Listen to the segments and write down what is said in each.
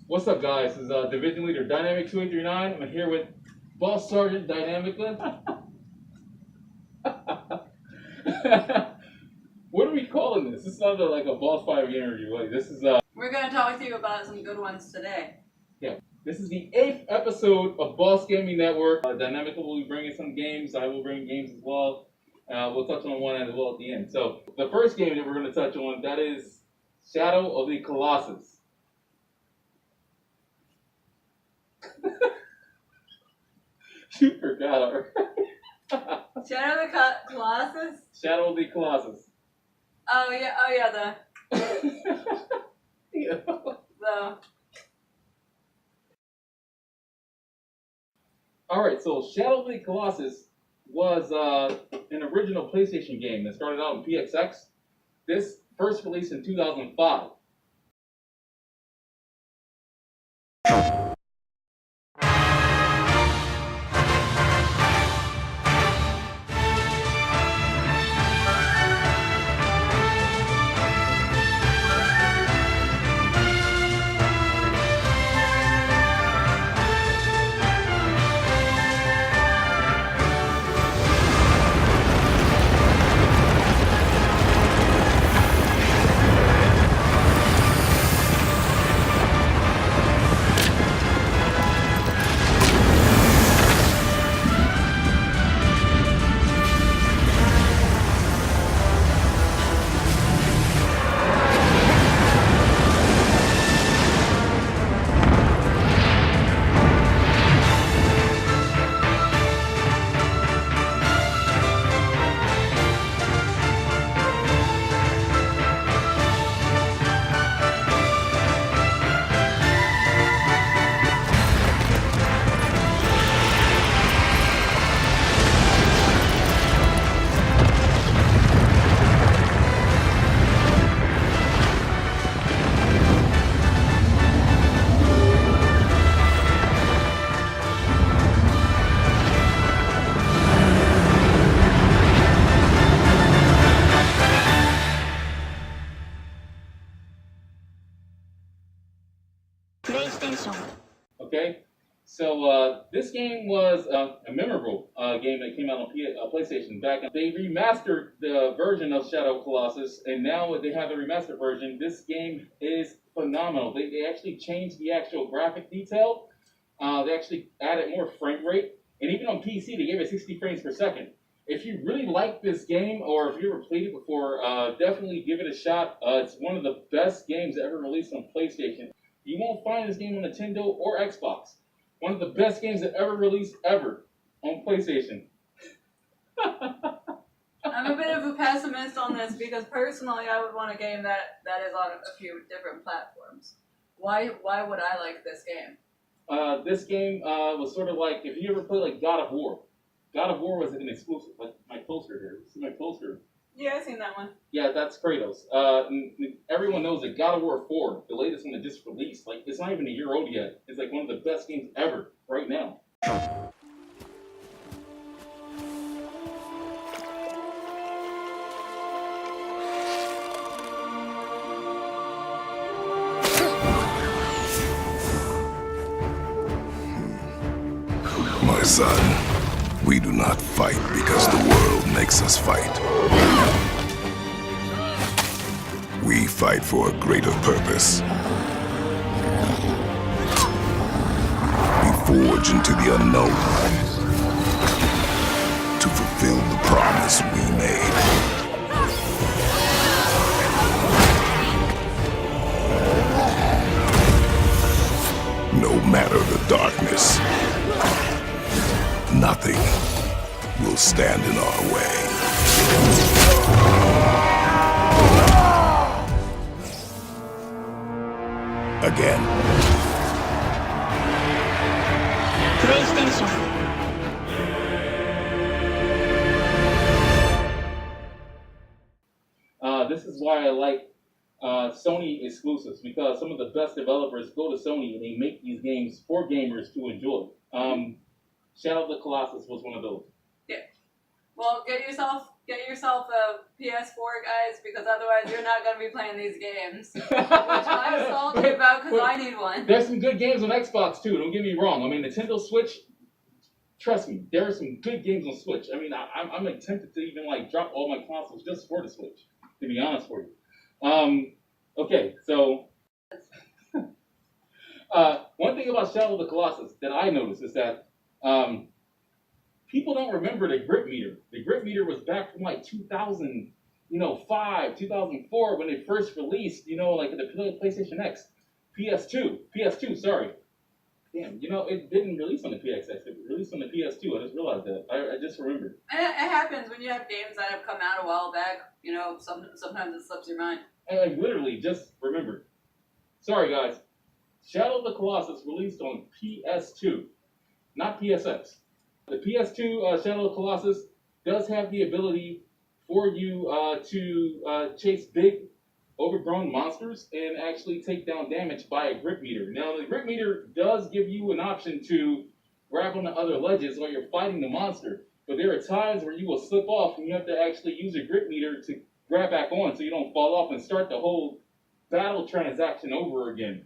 What's up, guys? This is Division Leader Dynamic 2839. I'm here with Boss Sergeant Dynamica. What are we calling this? This is not like a Boss 5 interview. Like, this is We're going to talk to you about some good ones today. Yeah. This is the 8th episode of Boss Gaming Network. Dynamica will be bringing some games. I will bring games as well. We'll touch on one as well at the end. So the first game that we're going to touch on, that is Shadow of the Colossus. You forgot already. Shadow of the Colossus? Shadow of the Colossus. Oh yeah, Yeah. the Alright, so Shadow of the Colossus was an original PlayStation game that started out in PXX. This first released in 2005. Okay, so this game was a memorable game that came out on PlayStation back. They remastered the version of Shadow Colossus, and now they have the remastered version. This game is phenomenal. They actually changed the actual graphic detail. They actually added more frame rate, and even on PC they gave it 60 frames per second. If you really like this game, or if you ever played it before, definitely give it a shot. It's one of the best games ever released on PlayStation. You won't find this game on Nintendo or Xbox. One of the best games that ever released ever on PlayStation. I'm a bit of a pessimist on this because personally I would want a game that is on a few different platforms. Why would I like this game? This game was sort of like, if you ever played like God of War. God of War was an exclusive, like my poster here. See my poster? Yeah, I've seen that one. Yeah, that's Kratos. Everyone knows that God of War 4, the latest one that just released, like it's not even a year old yet. It's like one of the best games ever right now. My son, we do not fight because the world makes us fight. We fight for a greater purpose. We forge into the unknown to fulfill the promise we made. No matter the darkness, nothing will stand in our way. Again. PlayStation. This is why I like Sony exclusives, because some of the best developers go to Sony and they make these games for gamers to enjoy. Shadow of the Colossus was one of those. Yeah. Well, get yourself a PS4, guys, because otherwise you're not going to be playing these games. Which I'm salty about because I need one. There's some good games on Xbox too. Don't get me wrong. I mean, Nintendo Switch. Trust me, there are some good games on Switch. I mean, I'm like tempted to even like drop all my consoles just for the Switch. To be honest with you. Okay, so one thing about Shadow of the Colossus that I noticed is that people don't remember the grip meter. The grip meter was back from like 2005, 2004 when it first released. Like the PlayStation X, PS2. Sorry. Damn, it didn't release on the PXX. It released on the PS2. I just realized that. I just remembered. And it happens when you have games that have come out a while back. Sometimes it slips your mind. And I literally just remembered. Sorry, guys. Shadow of the Colossus released on PS2, not PSX. The PS2 Shadow of the Colossus does have the ability for you to chase big, overgrown monsters and actually take down damage by a grip meter. Now, the grip meter does give you an option to grab onto other ledges while you're fighting the monster, but there are times where you will slip off and you have to actually use a grip meter to grab back on so you don't fall off and start the whole battle transaction over again.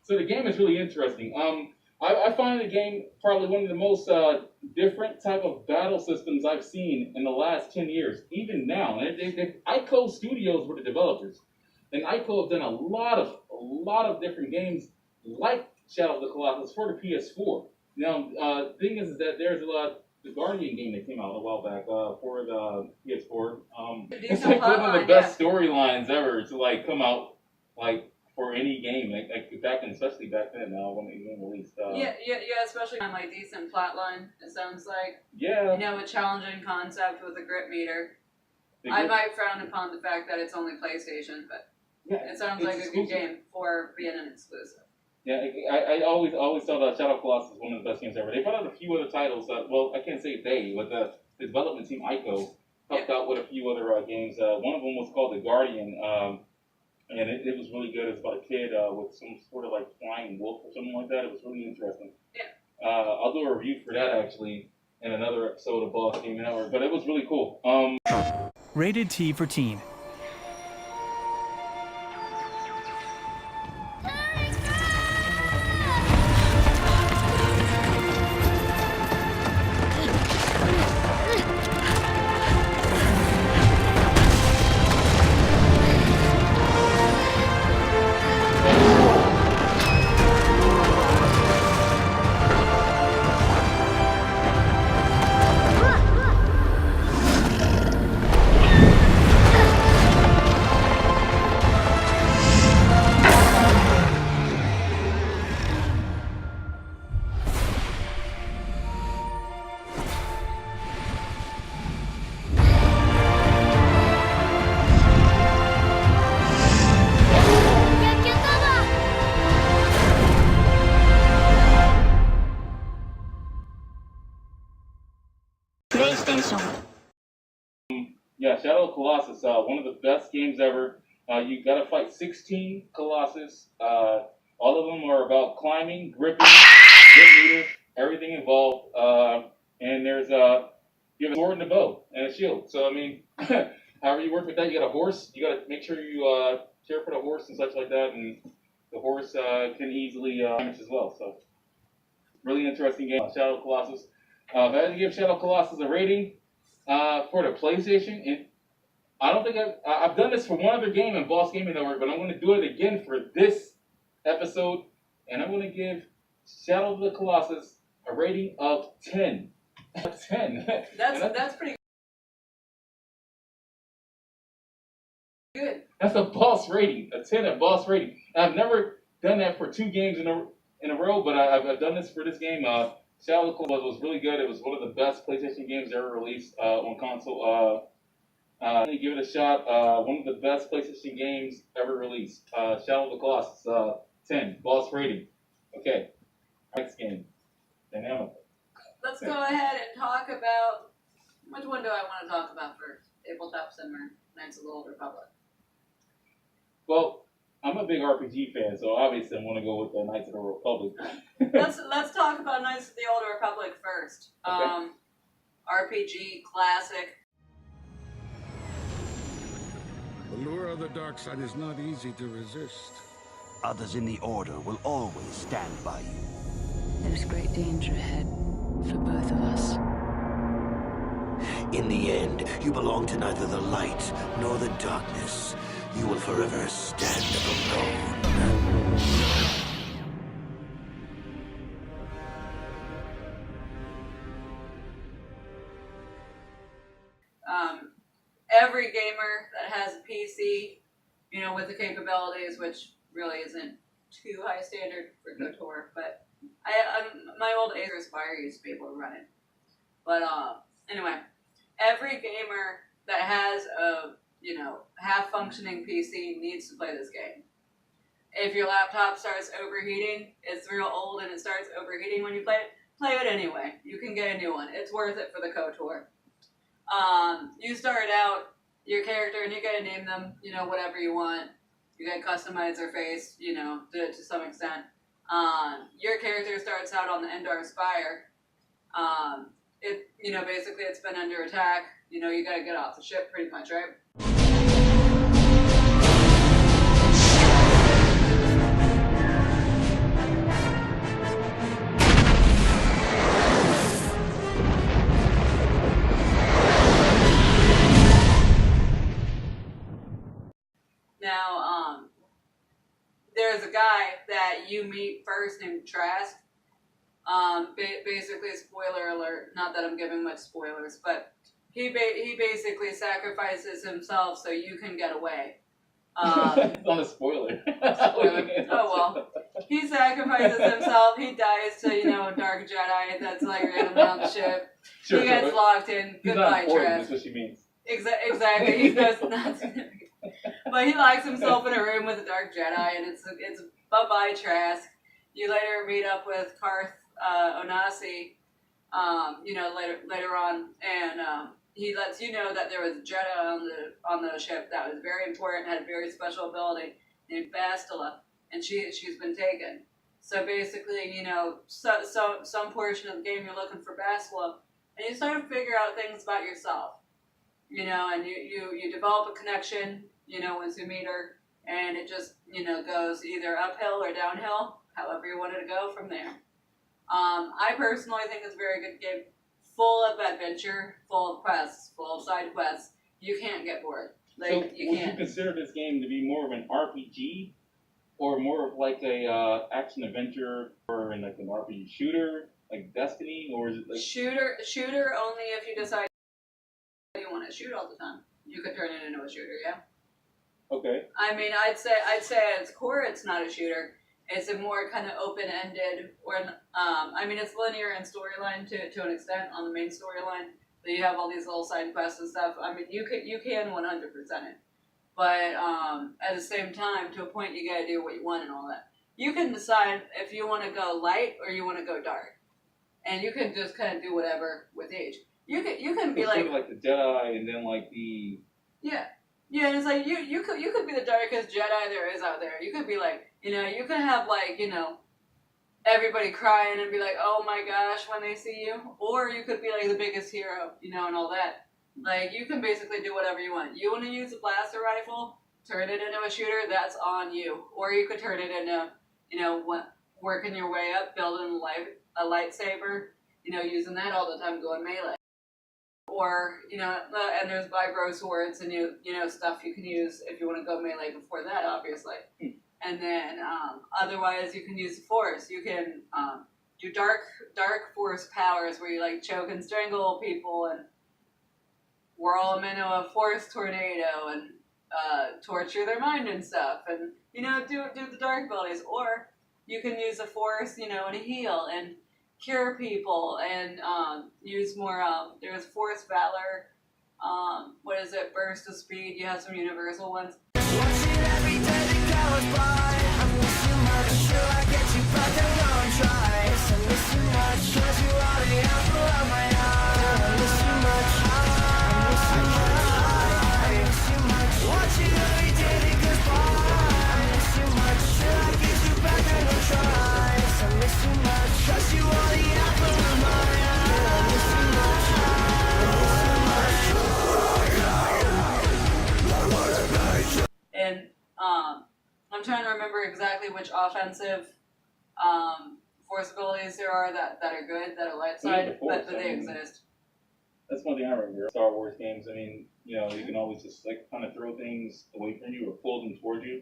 So the game is really interesting. I find the game probably one of the most different type of battle systems I've seen in the last 10 years. Even now, ICO Studios were the developers, and ICO have done a lot of different games like Shadow of the Colossus for the PS4. Now, the thing is that there's the Guardian game that came out a while back for the PS4. It's like one of the best storylines ever to like come out like for any game, especially back then when the game released. Yeah, especially on like decent plotline. It sounds like. Yeah. A challenging concept with a grip meter. I might frown upon the fact that it's only PlayStation, but yeah, it sounds like exclusive. A good game for being an exclusive. Yeah, I always thought Shadow of Colossus was one of the best games ever. They put out a few other titles. Well, I can't say they, but the development team ICO helped out with a few other games. One of them was called The Guardian. And it was really good. It's about a kid with some sort of like flying wolf or something like that. It was really interesting. Yeah. I'll do a review for that actually in another episode of Boss Game Network. But it was really cool. Rated T for Teen. Yeah, Shadow of Colossus, one of the best games ever. You got to fight 16 Colossus. All of them are about climbing, gripping, grip meter, everything involved. And there's you have a sword and a bow and a shield. So I mean, however you work with that, you got a horse. You got to make sure you care for the horse and such like that. And the horse can easily damage as well. So really interesting game, Shadow of Colossus. If I had to give Shadow of Colossus a rating for the PlayStation, I don't think I've done this for one other game in Boss Gaming Network, but I'm going to do it again for this episode, and I'm going to give Shadow of the Colossus a rating of 10. 10. That's pretty good. That's a boss rating, a 10 at boss rating. I've never done that for 2 games in a row, but I've done this for this game. Shadow of the Colossus was really good. It was one of the best PlayStation games ever released on console. Give it a shot. One of the best PlayStation games ever released. Shadow of the Colossus, 10, boss rating. Okay, next game, Dynamica. Let's go ahead and talk about, which one do I want to talk about first? Tabletop Simmer, Knights of the Old Republic. Well, I'm a big RPG fan, so obviously I'm going to go with the Knights of the Republic. Let's talk about Knights of the Old Republic first. Okay. RPG, classic. The lure of the dark side is not easy to resist. Others in the Order will always stand by you. There's great danger ahead for both of us. In the end, you belong to neither the light nor the darkness. You will forever stand alone. Every gamer that has a PC, with the capabilities, which really isn't too high standard for KOTOR, but my old Acer Aspire used to be able to run it. But anyway, every gamer that has a half functioning PC needs to play this game. If your laptop starts overheating, it's real old and it starts overheating when you play it anyway. You can get a new one. It's worth it for the KOTOR. You start out your character and you gotta name them, whatever you want. You gotta customize their face, to some extent. Your character starts out on the Endar Spire. Basically it's been under attack. You gotta get off the ship pretty much, right? Now, there's a guy that you meet first named Trask. Basically, spoiler alert, not that I'm giving much spoilers, but he basically sacrifices himself so you can get away. It's not a spoiler. Spoiler. Oh well. He sacrifices himself, he dies to, a dark Jedi that's like randomly on the ship. Sure, He gets locked in. He's Goodbye, not important, Trask. that's what she means. Exactly. He does not. But he locks himself in a room with a dark Jedi, and it's bye-bye Trask. You later meet up with Karth Onasi, later on, and he lets you know that there was a Jedi on the ship that was very important, had a very special ability named Bastila, and she's been taken. So basically, some portion of the game you're looking for Bastila, and you start to figure out things about yourself. And you develop a connection, once you meet her, and it just, goes either uphill or downhill, however you want it to go from there. I personally think it's a very good game, full of adventure, full of quests, full of side quests. You can't get bored. Would you consider this game to be more of an RPG, or more of like a action adventure, or in like an RPG shooter, like Destiny, or is it like shooter only if you decide you want to shoot all the time. You could turn it into a shooter, yeah. Okay. I mean, I'd say at its core, it's not a shooter. It's a more kind of open-ended, or it's linear in storyline to an extent on the main storyline. So you have all these little side quests and stuff. I mean, you can 100% it, but at the same time, to a point, you gotta do what you want and all that. You can decide if you want to go light or you want to go dark, and you can just kind of do whatever with each. You can be So like sort of like the Jedi, and then like the yeah. Yeah, and it's like you could be the darkest Jedi there is out there. You could be like, you could have like, everybody crying and be like, oh my gosh, when they see you. Or you could be like the biggest hero, and all that. Like, you can basically do whatever you want. You want to use a blaster rifle, turn it into a shooter, that's on you. Or you could turn it into, working your way up, building a lightsaber, using that all the time, going melee. Or, and there's vibro swords and, stuff you can use if you want to go melee before that, obviously. And then, otherwise, you can use the Force. You can do dark Force powers where you, like, choke and strangle people and whirl them into a Force tornado and torture their mind and stuff. And, do the dark abilities. Or you can use the Force, and heal and cure people and use more, there's Force Valor, Burst of Speed, you have some universal ones. And I'm trying to remember exactly which offensive Force abilities there are that are good, that are light side, but they exist. That's one thing I remember. Star Wars games, I mean, you can always just like kind of throw things away from you or pull them towards you.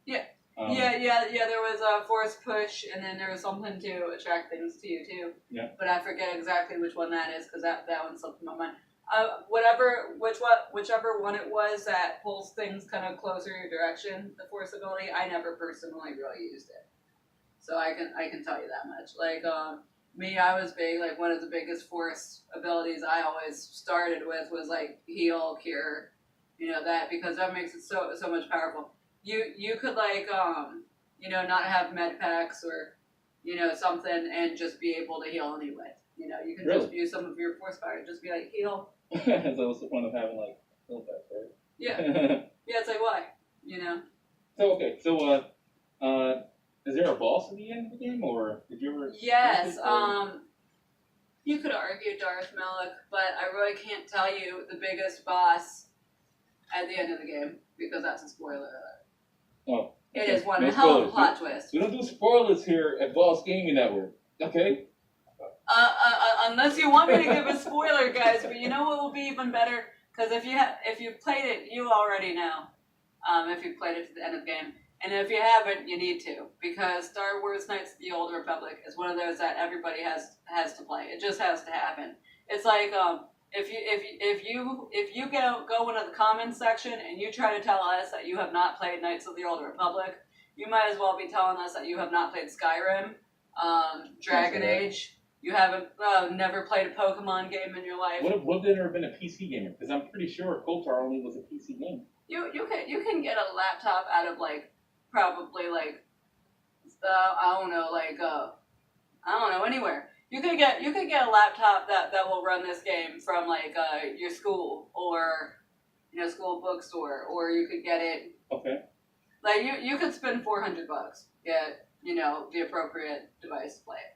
Yeah. There was a Force push, and then there was something to attract things to you too. Yeah. But I forget exactly which one that is because that one slipped in my mind. Whichever one it was that pulls things kind of closer in your direction, the Force ability, I never personally really used it. So I can tell you that much. Like, me, I was big, like, one of the biggest Force abilities I always started with was, like, heal, cure, that, because that makes it so much powerful. You could, like, not have med packs or, something and just be able to heal anyway. You can just use some of your Force power, just be like, heal. So what's the point of having, like, heal packs, right? Yeah. Yeah, it's like, why? So, okay, so, is there a boss at the end of the game, or did you ever... Yes, you could argue Darth Malak, but I really can't tell you the biggest boss at the end of the game, because that's a spoiler alert. Oh. It is one hell of a plot twist. We don't do spoilers here at Boss Gaming Network, okay? Unless you want me to give a spoiler, guys, but you know what will be even better? Because if you've played it, you already know. If you've played it to the end of the game. And if you haven't, you need to, because Star Wars Knights of the Old Republic is one of those that everybody has to play. It just has to happen. It's like if you go into the comments section and you try to tell us that you have not played Knights of the Old Republic, you might as well be telling us that you have not played Skyrim, Dragon Age. You haven't never played a Pokemon game in your life. What if there ever been a PC gamer? Because I'm pretty sure Kotar only was a PC game. You can get a laptop out of probably I don't know, anywhere. You could get a laptop that will run this game from your school or school bookstore, or you could get it. Okay. Like you could spend $400, get the appropriate device to play it.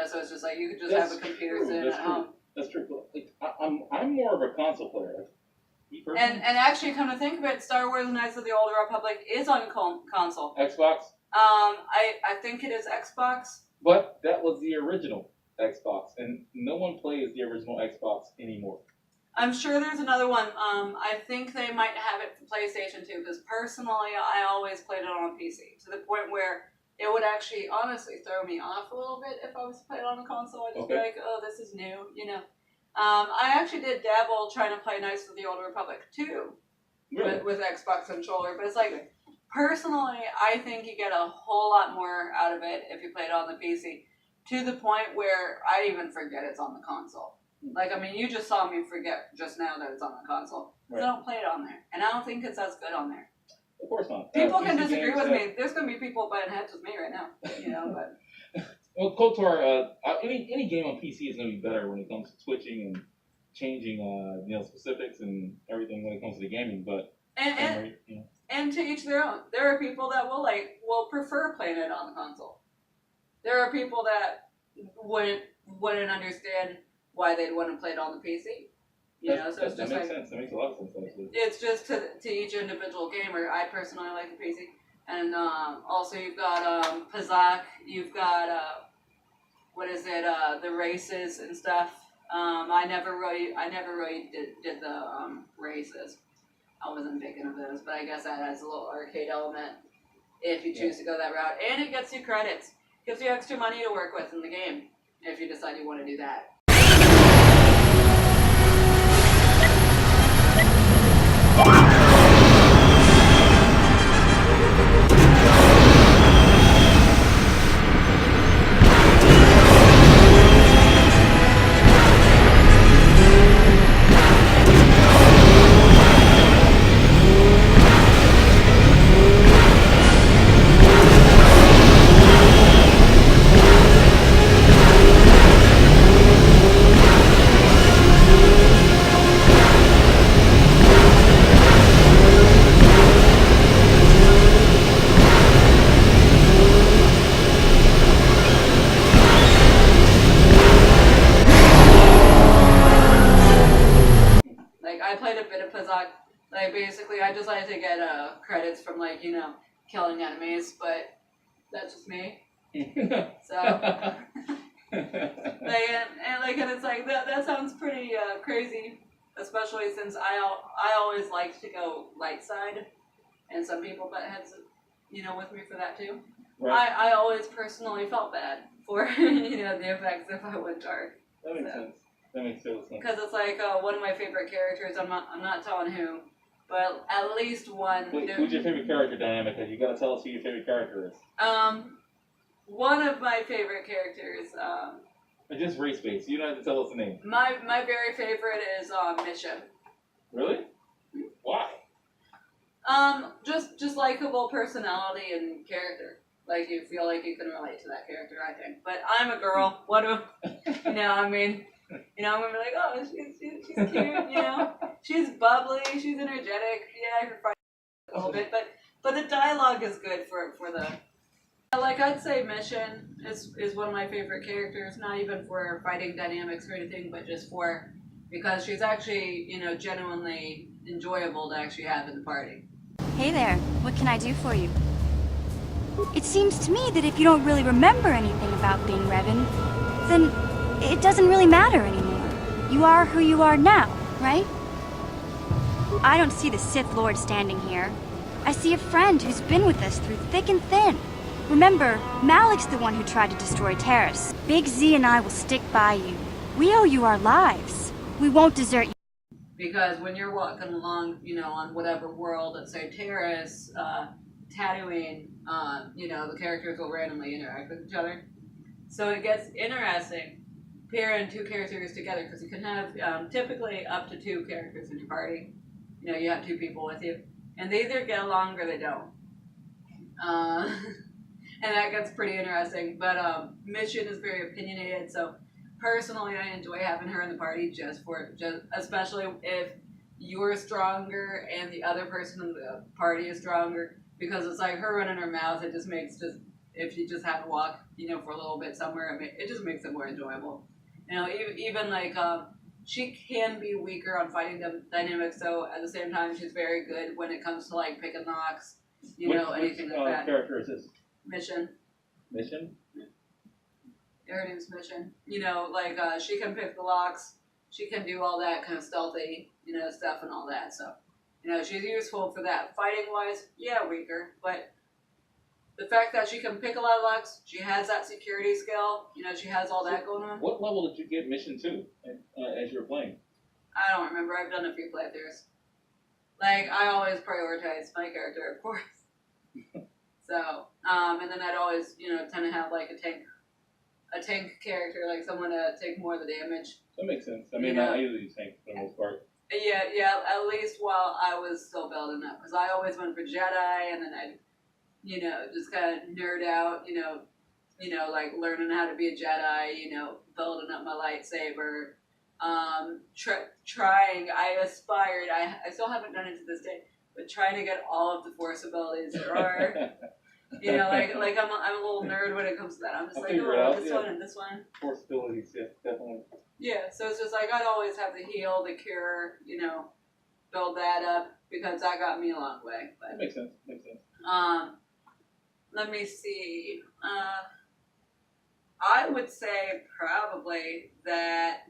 So it's just like you could just have a computer sitting at home. That's true. Like, I'm more of a console player. And actually, come to think of it, Star Wars Knights of the Old Republic is on console. Xbox? I think it is Xbox. But that was the original Xbox, and no one plays the original Xbox anymore. I'm sure there's another one. I think they might have it for PlayStation 2, because personally, I always played it on PC, to the point where it would actually honestly throw me off a little bit if I was to play it on a console. I'd just be like, oh, this is new, I actually did dabble trying to play Knights of the Old Republic 2 with Xbox controller, but it's like, personally, I think you get a whole lot more out of it if you play it on the PC, to the point where I even forget it's on the console. Like, I mean, you just saw me forget just now that it's on the console. Right. I don't play it on there, and I don't think it's as good on there. Of course not. People can disagree with me. There's going to be people butting heads with me right now, but... Well, KOTOR, any game on PC is going to be better when it comes to switching and changing, specifics and everything when it comes to the gaming. But And and to each their own. There are people that will prefer playing it on the console. There are people that wouldn't understand why they'd want to play it on the PC. So it's just that makes sense. That makes a lot of sense, actually. it's just to each individual gamer. I personally like the PC, and also you've got Pazak, you've got the races and stuff. I never really did the races. I wasn't big into those, but I guess that has a little arcade element if you choose to go that route, and it gets you credits, gives you extra money to work with in the game if you decide you want to do that. I played a bit of Pazak. Basically, I just like to get credits from killing enemies, but that's just me. So, and it's like that sounds pretty crazy, especially since I always liked to go light side, and some people butt heads, with me for that too. Right. I always personally felt bad for the effects if I went dark. That makes sense. That makes total sense. Because it's one of my favorite characters. I'm not telling who, but at least one. Wait, who's your favorite character, Dynamica? You gotta tell us who your favorite character is. One of my favorite characters. Just race based. You don't have to tell us the name. My very favorite is Mission. Really? Why? Just likable personality and character. You feel like you can relate to that character, I think. But I'm a girl. What do I mean? I'm gonna be like, oh, she's cute. She's bubbly. She's energetic. Yeah, I can fight a little bit, but the dialogue is good for the. I'd say Mission is one of my favorite characters. Not even for fighting dynamics or anything, but just because she's actually genuinely enjoyable to actually have in the party. Hey there, what can I do for you? It seems to me that if you don't really remember anything about being Revan, then it doesn't really matter anymore. You are who you are now, right? I don't see the Sith Lord standing here. I see a friend who's been with us through thick and thin. Remember, Malik's the one who tried to destroy Terrace. Big Z and I will stick by you. We owe you our lives. We won't desert you. Because when you're walking along, on whatever world, let's say Terrace, Tatooine, the characters will randomly interact with each other. So it gets interesting pairing two characters together, because you can have typically up to two characters in your party. You have two people with you, and they either get along or they don't. And that gets pretty interesting. But Mission is very opinionated, so personally I enjoy having her in the party just especially if you're stronger and the other person in the party is stronger, because it's like her running her mouth. It just makes if you just have to walk, for a little bit somewhere, it just makes it more enjoyable. Even she can be weaker on fighting dynamics, so at the same time she's very good when it comes to picking locks, anything like that. Which character is this? Mission. Mission? Her name's Mission. She can pick the locks. She can do all that kind of stealthy, stuff and all that. So, she's useful for that. Fighting wise, yeah, weaker, but the fact that she can pick a lot of locks, she has that security skill, she has all that going on. What level did you get Mission to as you were playing? I don't remember. I've done a few playthroughs. I always prioritize my character, of course. So, and then I'd always, tend to have a tank character, someone to take more of the damage. That makes sense. I mean, I usually use tank for the most part. Yeah, at least while I was still building up, because I always went for Jedi, and then I'd, just kind of nerd out, you know, like learning how to be a Jedi, you know, building up my lightsaber, trying, I aspired, I still haven't done it to this day, but trying to get all of the Force abilities there are. You know, like I'm a little nerd when it comes to that. I'm just like, oh, this one and this one. Force abilities, yeah, definitely. Yeah, so it's just like I'd always have the heal, the cure, you know, build that up because that got me a long way. But, that makes sense. Makes sense. Let me see. I would say probably that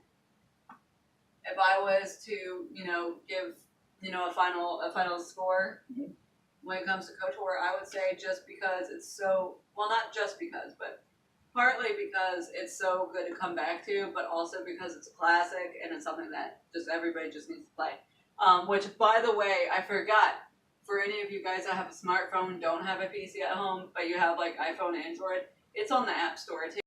if I was to, you know, give, you know, a final score when it comes to KOTOR, I would say just because it's so, well, not just because, but partly because it's so good to come back to, but also because it's a classic and it's something that just everybody just needs to play. Which, by the way, I forgot, for any of you guys that have a smartphone, don't have a PC at home, but you have like iPhone, Android, it's on the App Store too.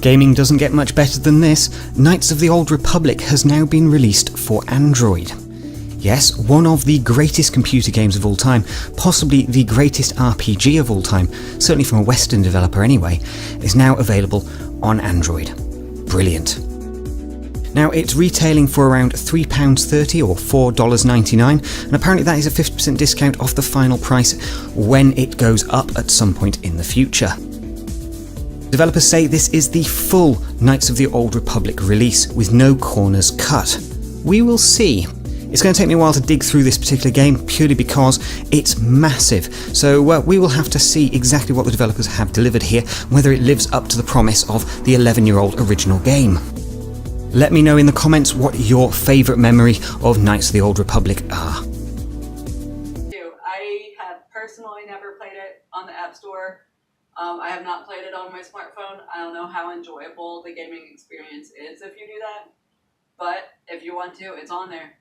Gaming doesn't get much better than this. Knights of the Old Republic has now been released for Android. Yes, one of the greatest computer games of all time, possibly the greatest RPG of all time, certainly from a Western developer anyway, is now available on Android. Brilliant. Now, it's retailing for around £3.30 or $4.99, and apparently that is a 50% discount off the final price when it goes up at some point in the future. Developers say this is the full Knights of the Old Republic release, with no corners cut. We will see. It's going to take me a while to dig through this particular game, purely because it's massive, so we will have to see exactly what the developers have delivered here, whether it lives up to the promise of the 11-year-old original game. Let me know in the comments what your favourite memory of Knights of the Old Republic are. I have personally never played it on the App Store. I have not played it on my smartphone. I don't know how enjoyable the gaming experience is if you do that, but if you want to, it's on there.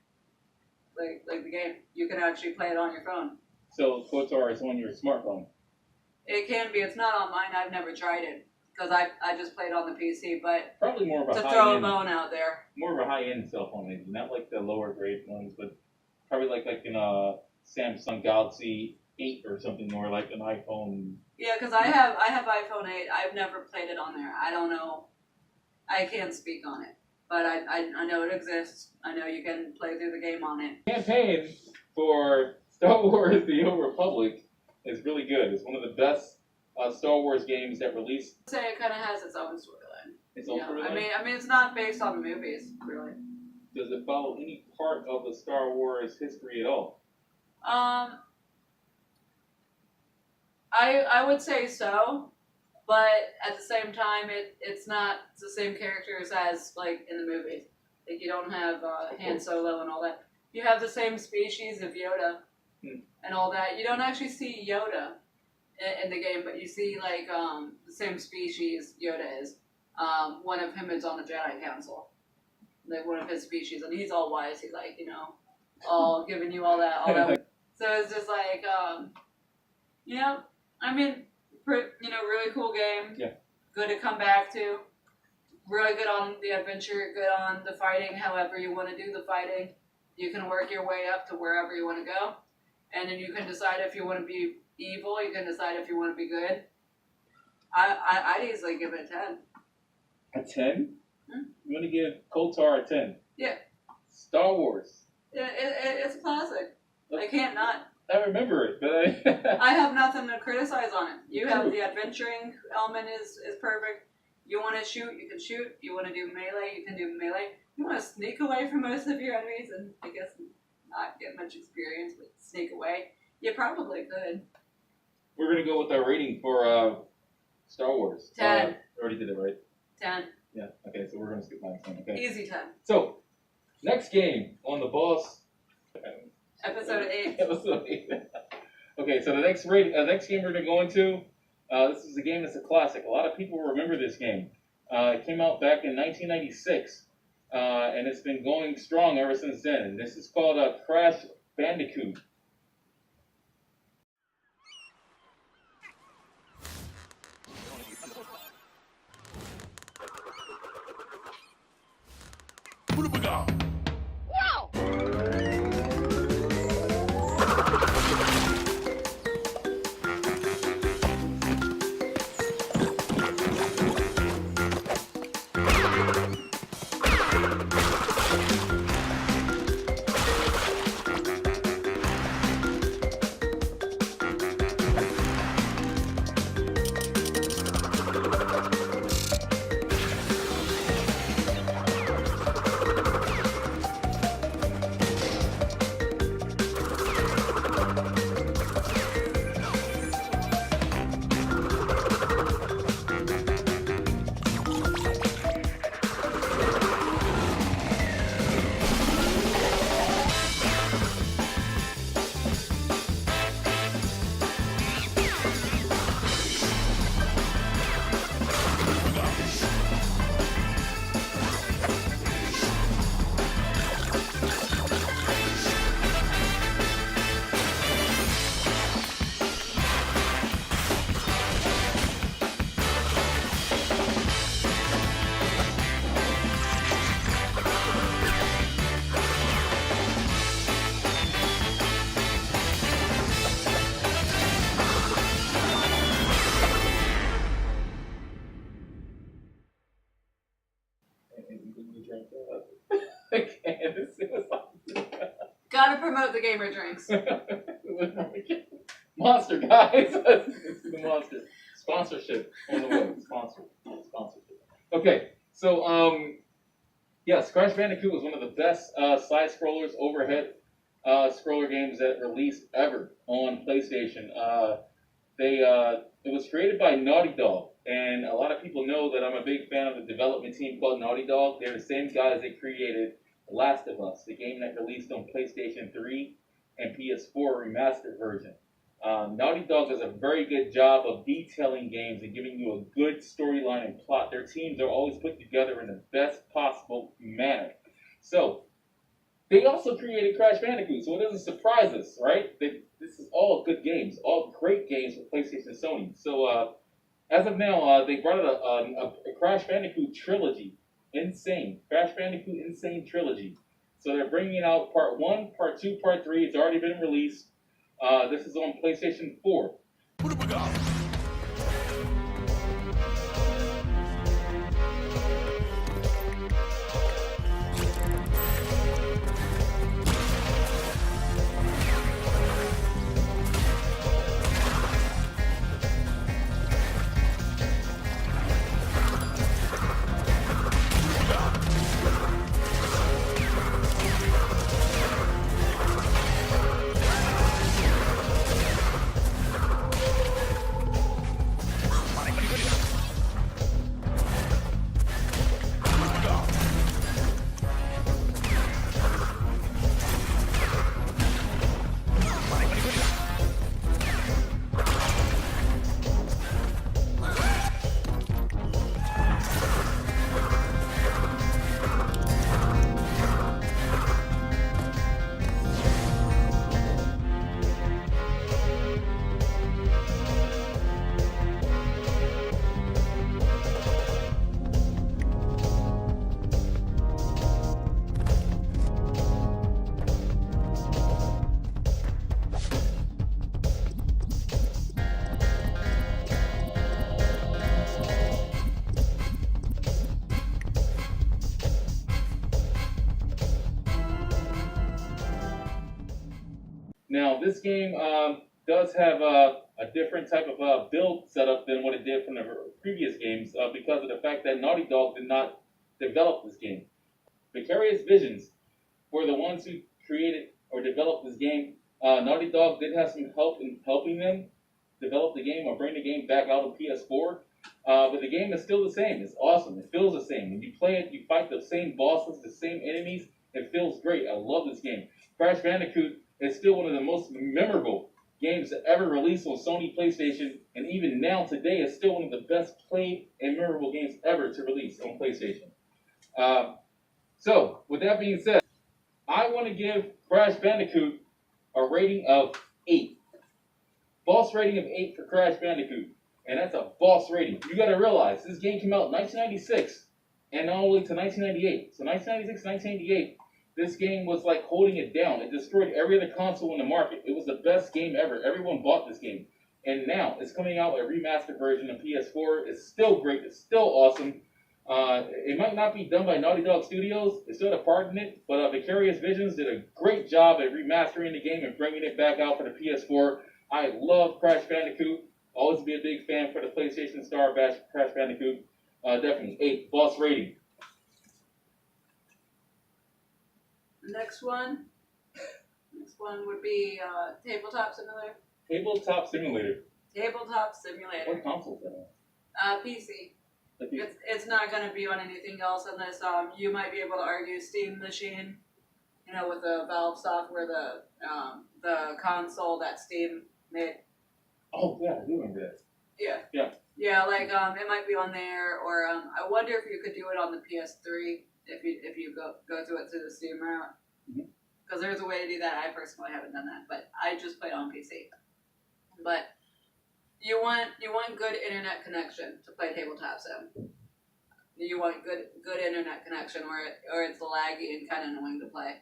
Like the game, you can actually play it on your phone. So KOTOR is on your smartphone? It can be. It's not on mine. I've never tried it because I just played on the PC. But probably more of a to throw a bone out there. More of a high-end cell phone, maybe not like the lower grade ones, but probably like in a Samsung Galaxy 8 or something, or like an iPhone. Yeah, because I have iPhone 8. I've never played it on there. I don't know. I can't speak on it. But I know it exists. I know you can play through the game on it. The campaign for Star Wars The Old Republic is really good. It's one of the best Star Wars games that released. I'd say it kind of has its own storyline. Its own storyline? I mean, it's not based on the movies, really. Does it follow any part of the Star Wars history at all? I would say so. But at the same time, it's not the same characters as, like, in the movies. Like, you don't have Han Solo and all that. You have the same species of Yoda and all that. You don't actually see Yoda in the game, but you see, like, the same species Yoda is. One of him is on the Jedi Council. Like, one of his species. And he's all wise. He's, like, you know, all giving you all that. So it's just like, you know, I mean... You know, really cool game. Yeah. Good to come back to. Really good on the adventure, good on the fighting, however you want to do the fighting. You can work your way up to wherever you want to go. And then you can decide if you want to be evil, you can decide if you want to be good. I'd easily give it a 10. A 10? You want to give KOTOR a 10? Yeah. Star Wars. It's a classic. I can't not. I remember it, but I have nothing to criticize on it. You have the adventuring element is perfect. You want to shoot, you can shoot. You want to do melee, you can do melee. You want to sneak away from most of your enemies and I guess not get much experience, but sneak away. You probably could. We're going to go with our rating for Star Wars. 10. Already did it, right? 10. Yeah, okay, so we're going to skip mine. Okay. Easy 10. So, next game on the boss. Episode 8. Episode 8. Okay, so the next game we're going to go into, this is a game that's a classic. A lot of people remember this game. It came out back in 1996, and it's been going strong ever since then. And this is called Crash Bandicoot. Wow! drink. And it was like, Gotta promote the gamer drinks. Monster, guys. Let's do the Monster. Sponsorship on the way. Sponsorship. Okay, so, yes, Crash Bandicoot was one of the best side-scrollers, overhead scroller games that released ever on PlayStation. It was created by Naughty Dog, and a lot of people know that I'm a big fan of the development team called Naughty Dog. They're the same guys that created The Last of Us, the game that released on PlayStation 3 and PS4 remastered version. Naughty Dog does a very good job of detailing games and giving you a good storyline and plot. Their teams are always put together in the best possible manner. So, they also created Crash Bandicoot, so it doesn't surprise us, right? This is all good games, all great games for PlayStation and Sony. So, as of now, they brought out a Crash Bandicoot trilogy. Insane. Crash Bandicoot Insane Trilogy. So they're bringing out Part 1, Part 2, Part 3. It's already been released. This is on PlayStation 4. Now, this game does have a different type of build setup than what it did from the previous games because of the fact that Naughty Dog did not develop this game. Vicarious Visions were the ones who created or developed this game. Naughty Dog did have some help in helping them develop the game or bring the game back out on PS4. But the game is still the same. It's awesome. It feels the same. When you play it, you fight the same bosses, the same enemies. It feels great. I love this game. Crash Bandicoot is still one of the most memorable games that ever released on Sony PlayStation, and even now today is still one of the best played and memorable games ever to release on PlayStation. So, with that being said, I want to give Crash Bandicoot a rating of 8. Boss rating of 8 for Crash Bandicoot. And that's a boss rating. You gotta realize, this game came out in 1996 and all the way to 1998. So 1996, 1998, this game was like holding it down. It destroyed every other console in the market. It was the best game ever. Everyone bought this game. And now it's coming out a remastered version on PS4. It's still great. It's still awesome. It might not be done by Naughty Dog Studios. They still have part in it. But Vicarious Visions did a great job at remastering the game and bringing it back out for the PS4. I love Crash Bandicoot. Always be a big fan for the PlayStation Star Crash Bandicoot. Definitely 8. Boss rating. Next one would be Tabletop Simulator. Tabletop Simulator. Tabletop Simulator. What console is that? PC. It's not going to be on anything else unless you might be able to argue Steam Machine, you know, with the Valve software, the console that Steam made. Oh yeah, I do remember that. Yeah, like it might be on there, or I wonder if you could do it on the PS3 if you go to it through the Steam route. Because there's a way to do that. I personally haven't done that, but I just played on PC. But you want good internet connection to play Tabletop Sim. You want good internet connection, or it's laggy and kind of annoying to play.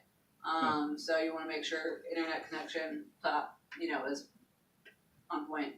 So you want to make sure internet connection is on point.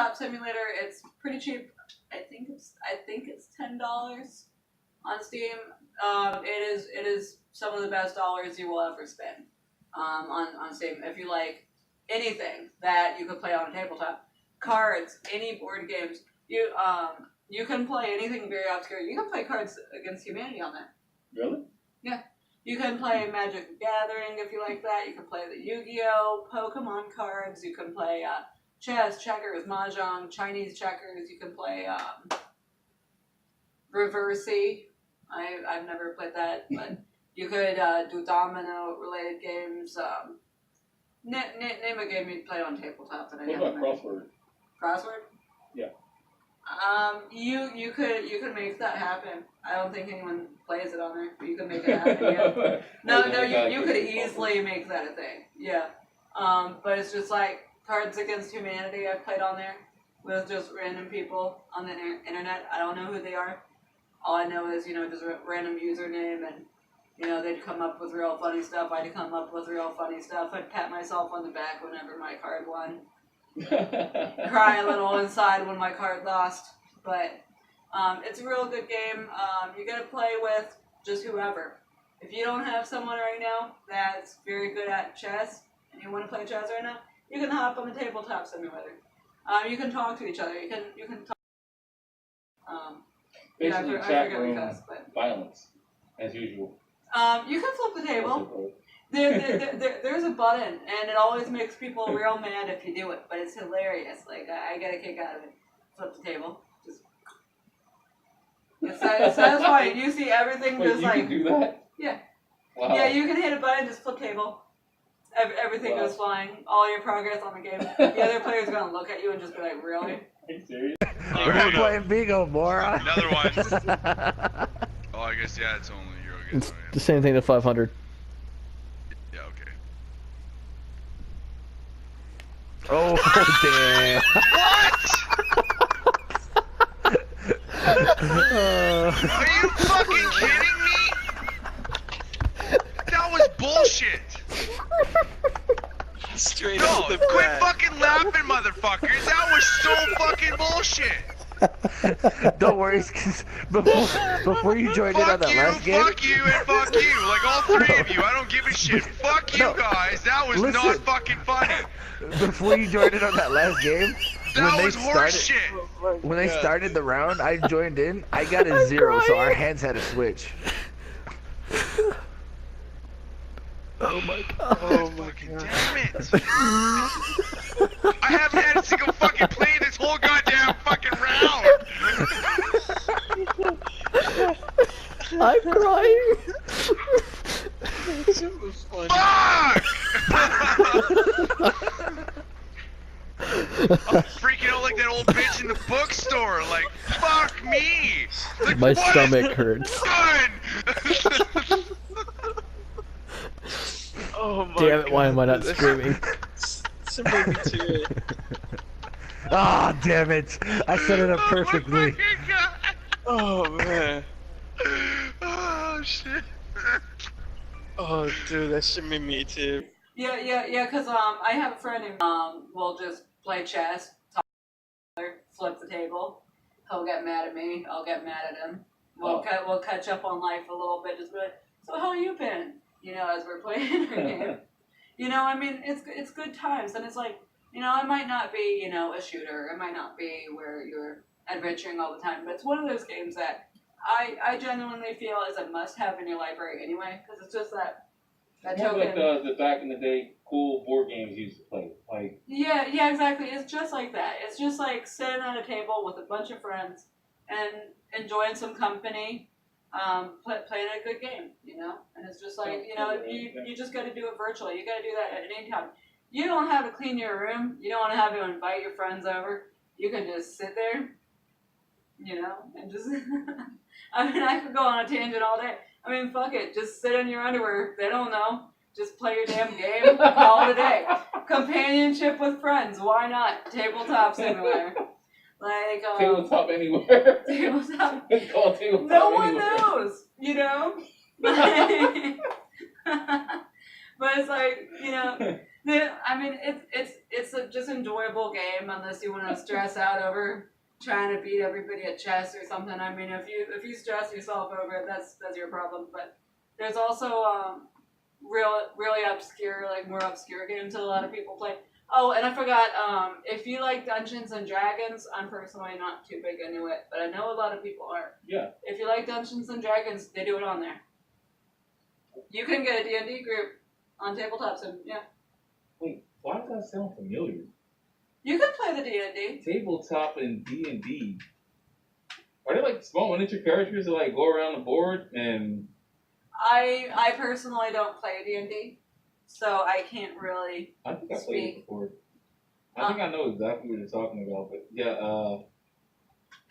Tabletop Simulator. It's pretty cheap. I think it's $10 on Steam. It is some of the best dollars you will ever spend on Steam. If you like anything that you could play on a tabletop, cards, any board games, you can play anything very obscure. You can play Cards Against Humanity on there. Really? Yeah. You can play Magic the Gathering if you like that. You can play the Yu-Gi-Oh! Pokemon cards. You can play chess, checkers, mahjong, Chinese checkers. You can play Reversey. I've never played that, but you could do domino-related games. Name a game you'd play on tabletop that I What haven't about mentioned. crossword? Crossword? Yeah. You could make that happen. I don't think anyone plays it on there, but you could make it happen. Yeah. No, you could easily make that a thing. Yeah. But it's just like Cards Against Humanity. I've played on there with just random people on the internet. I don't know who they are. All I know is, just a random username, and they'd come up with real funny stuff. I'd come up with real funny stuff. I'd pat myself on the back whenever my card won. Cry a little inside when my card lost, but it's a real good game. You gotta play with just whoever. If you don't have someone right now that's very good at chess and you want to play chess right now, you can hop on the tabletop simulator. You can talk to each other. You can talk. Basically, I chat forget room because, but violence, as usual. you can flip the table. There's a button, and it always makes people real mad if you do it, but it's hilarious. Like, I get a kick out of it. Flip the table. Just... It's satisfying. You see everything Wait, just you like... can do that? Yeah. Wow. Yeah, you can hit a button, just flip table. Everything goes flying. All your progress on the game. The other player's going to look at you and just be like, really? Are you serious? We're playing bingo, moron. Another one. Oh, I guess, yeah, it's only Euro games. It's the same thing to 500. Yeah, okay. Oh, damn. What? Are you fucking kidding me? That was bullshit. Straight No, off the quit bat. fucking laughing, motherfuckers. That was so fucking bullshit. Don't worry, 'cause before you joined in on that last game. Fuck you, and fuck you. Like all three of you. I don't give a shit. Fuck you guys. That was not fucking funny. Before you joined in on that last game, That was horseshit. when they started the round, I joined in. I got a 0, so our hands had to switch. Oh my god. Oh my god. Damn it. I haven't had a single fucking play this whole goddamn fucking round. I'm crying. It was funny. Fuck! I'm freaking out like that old bitch in the bookstore. Like, fuck me. Like, My what stomach is hurts. done? Oh my Damn it, why god. am I not screaming? Somebody me too. Ah, damn it. I set it up perfectly. Oh man. Oh shit. Oh dude, that should be me too. Yeah, because I have a friend who will just play chess, talk to each other, flip the table. He'll get mad at me, I'll get mad at him. We'll catch up on life a little bit, just be like, so how you been? As we're playing our game. I mean, it's good times, and it's like, it might not be, a shooter, it might not be where you're adventuring all the time, but it's one of those games that I genuinely feel is a must-have in your library anyway, because it's just that More token. like the back in the day cool board games you used to play. Like, Yeah, exactly. It's just like that. It's just like sitting at a table with a bunch of friends and enjoying some company, playing a good game, And it's just like, you just got to do it virtually. You got to do that at any time. You don't have to clean your room. You don't want to have to invite your friends over. You can just sit there, and just... I mean, I could go on a tangent all day. I mean, fuck it. Just sit in your underwear. They don't know. Just play your damn game. Call it a day. Companionship with friends. Why not? Tabletop simulator. Like, tabletop anywhere. Tabletop. It's called tabletop No one anywhere. knows, But it's like, I mean, it's a just enjoyable game unless you want to stress out over trying to beat everybody at chess or something. I mean, if you stress yourself over it, that's your problem. But there's also really obscure, like more obscure games that a lot of people play. Oh, and I forgot, if you like Dungeons and Dragons, I'm personally not too big into it, but I know a lot of people are. Yeah. If you like Dungeons and Dragons, they do it on there. You can get a D&D group on Tabletop Sim, yeah. Wait, why does that sound familiar? You can play the D&D. Tabletop and D&D. Are they like small miniature characters that like go around the board and... I personally don't play D&D, so I can't really I think I speak. played it before. I think I know exactly what you're talking about, but yeah,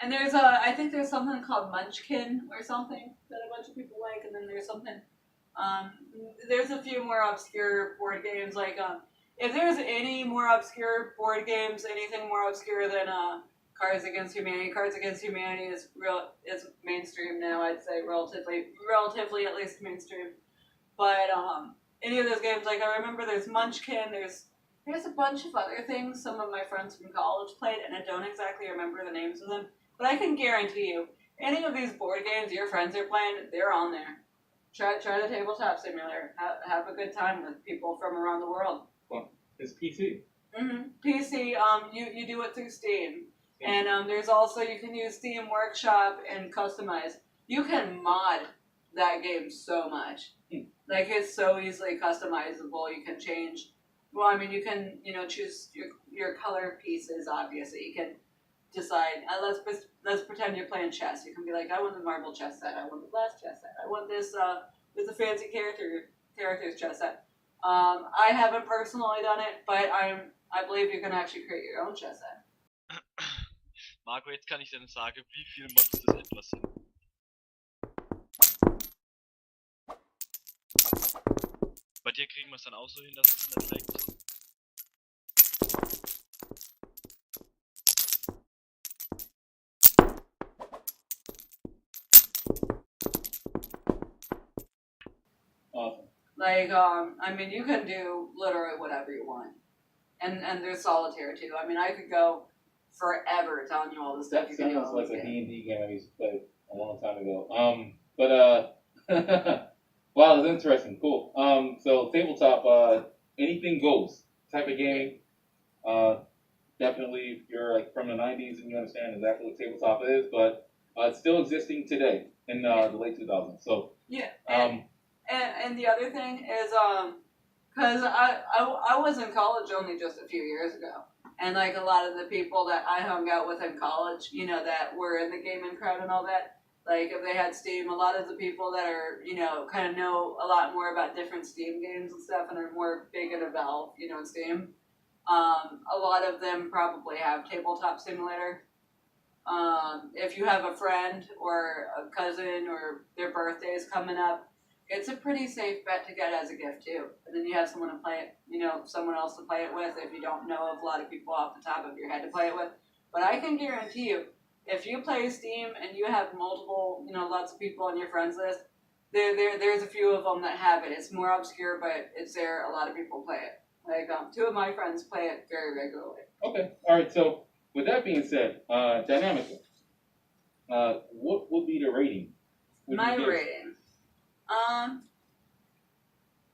And there's I think there's something called Munchkin or something that a bunch of people like, and then there's something, there's a few more obscure board games, like, if there's any more obscure board games, anything more obscure than, Cards Against Humanity is mainstream now, I'd say, relatively at least mainstream. But, any of those games, like, I remember there's Munchkin, there's a bunch of other things some of my friends from college played, and I don't exactly remember the names of them. But I can guarantee you, any of these board games your friends are playing, they're on there. Try the Tabletop Simulator. Have a good time with people from around the world. well, it's PC. PC, you do it through Steam. And there's also, you can use Steam Workshop and customize. You can mod that game so much. Like, it's so easily customizable. You can change, well, I mean, you can, choose your color pieces, obviously. You can decide, let's pretend you're playing chess. You can be like, I want the marble chess set. I want the glass chess set. I want this, with the fancy characters chess set. I haven't personally done it, but I believe you can actually create your own chess set. Marco, jetzt kann ich dir sagen, wie viel Mods das etwas sind. Bei dir kriegen wir es dann auch so hin, dass es nicht leckt. Awesome. Like, I mean, you can do literally whatever you want. And there's solitaire, too. I mean, I could go forever telling you all the stuff you can do. That sounds like a D&D game I used to play a long time ago. Wow, that's interesting. Cool. So tabletop, anything goes type of game. Definitely, if you're like from the 90s and you understand exactly what tabletop is, but it's still existing today in the late 2000s. So yeah. And the other thing is, because I was in college only just a few years ago. And, like, a lot of the people that I hung out with in college, that were in the gaming crowd and all that, like, if they had Steam, a lot of the people that are, kind of know a lot more about different Steam games and stuff and are more big into Valve, in Steam, a lot of them probably have Tabletop Simulator. If you have a friend or a cousin or their birthday's coming up, it's a pretty safe bet to get as a gift, too. And then you have someone to play it, someone else to play it with if you don't know of a lot of people off the top of your head to play it with. But I can guarantee you, if you play Steam and you have multiple, lots of people on your friends list, there's a few of them that have it. It's more obscure, but it's there. A lot of people play it. Like, 2 of my friends play it very regularly. Okay. All right. So with that being said, Dynamica, what would be the rating? My rating?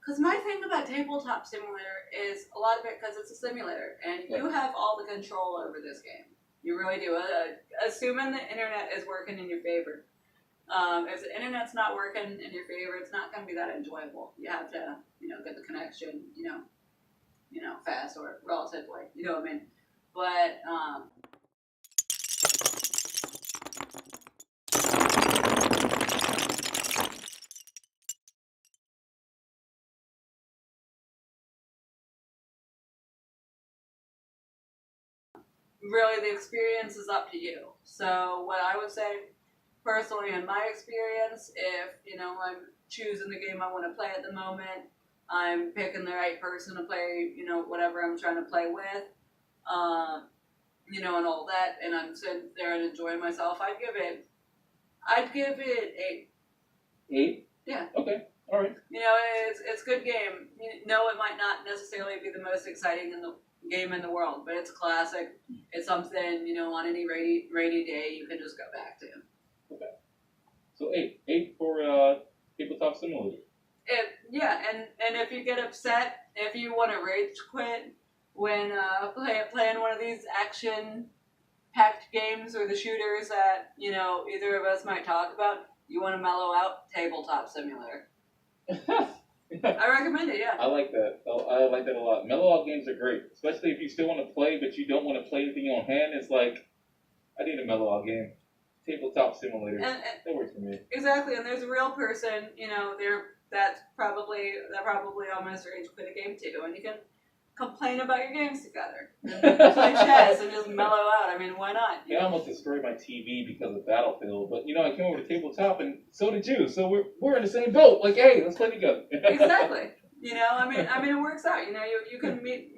Because my thing about Tabletop Simulator is a lot of it because it's a simulator, and you have all the control over this game. You really do. Assuming the internet is working in your favor. If the internet's not working in your favor, it's not going to be that enjoyable. You have to, get the connection, fast or relatively. You know what I mean? But, really, the experience is up to you. So what I would say, personally, in my experience, if, I'm choosing the game I want to play at the moment, I'm picking the right person to play, whatever I'm trying to play with, and all that, and I'm sitting there and enjoying myself, I'd give it 8. 8? Yeah. Okay. All right. It's a good game. It might not necessarily be the most exciting game in the world, but it's a classic. It's something, you know, on any rainy day you can just go back to. Okay. So 8 for Tabletop Simulator. Yeah, and if you get upset, if you want to rage quit when playing one of these action-packed games or the shooters that, you know, either of us might talk about, you want to mellow out, Tabletop Simulator. I recommend it, yeah. I like that. I like that a lot. Mellow out games are great, especially if you still want to play, but you don't want to play anything on hand. It's like, I need a mellow out game. Tabletop Simulator. That works for me. Exactly, and there's a real person, you know, that probably almost rage quit a game too, and you can complain about your games together, and play chess, and just mellow out. I mean, why not? I almost destroyed my TV because of Battlefield, but you know, I came over to Tabletop, and so did you. So we're in the same boat. Like, hey, let's play together. Exactly. You know, I mean, it works out. You know, you can meet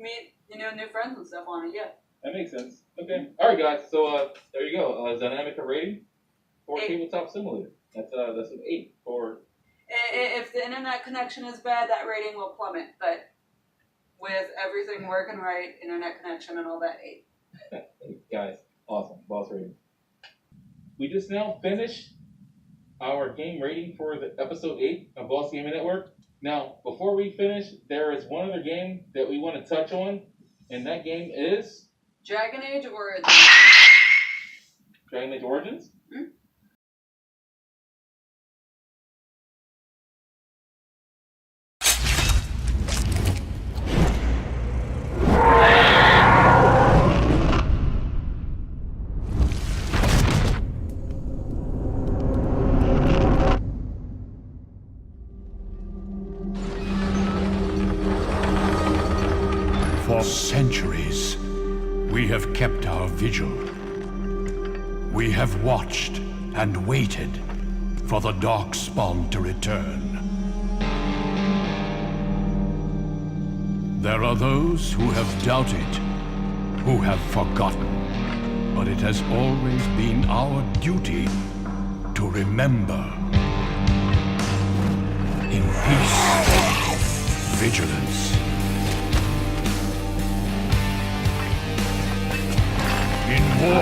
you know, new friends and stuff on it. Yeah. That makes sense. Okay. All right, guys. So there you go. Dynamica rating for 8. Tabletop Simulator. That's an 8 for. If the internet connection is bad, that rating will plummet. But with everything working right, internet connection and all that, 8. Guys, awesome. Boss rating. We just now finished our game rating for the episode 8 of Boss Gaming Network. Now, before we finish, there is one other game that we want to touch on, and that game is Dragon Age Origins. Dragon Age Origins? Hmm? For centuries, we have kept our vigil. We have watched and waited for the Darkspawn to return. There are those who have doubted, who have forgotten, but it has always been our duty to remember. In peace, vigilance. In war,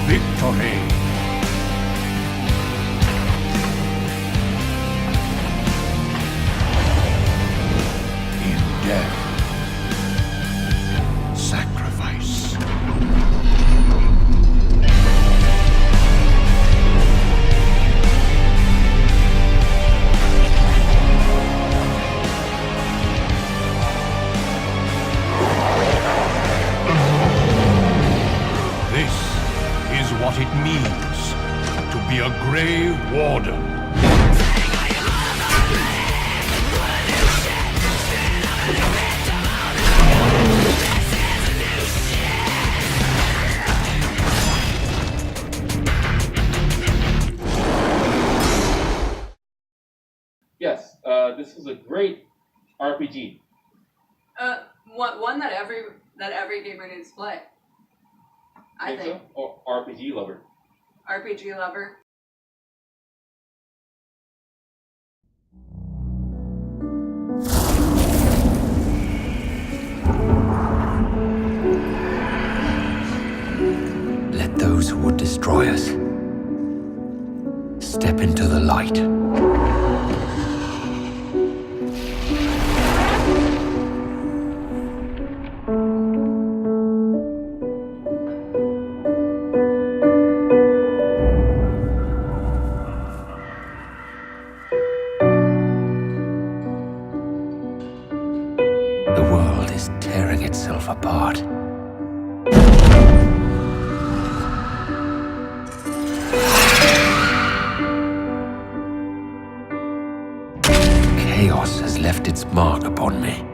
victory. In death, sacrifice. What it means to be a Grey Warden. Yes, this was a great RPG. One that every gamer needs to play. I think. So? Or RPG lover. RPG lover. Let those who would destroy us step into the light. Apart. Chaos has left its mark upon me.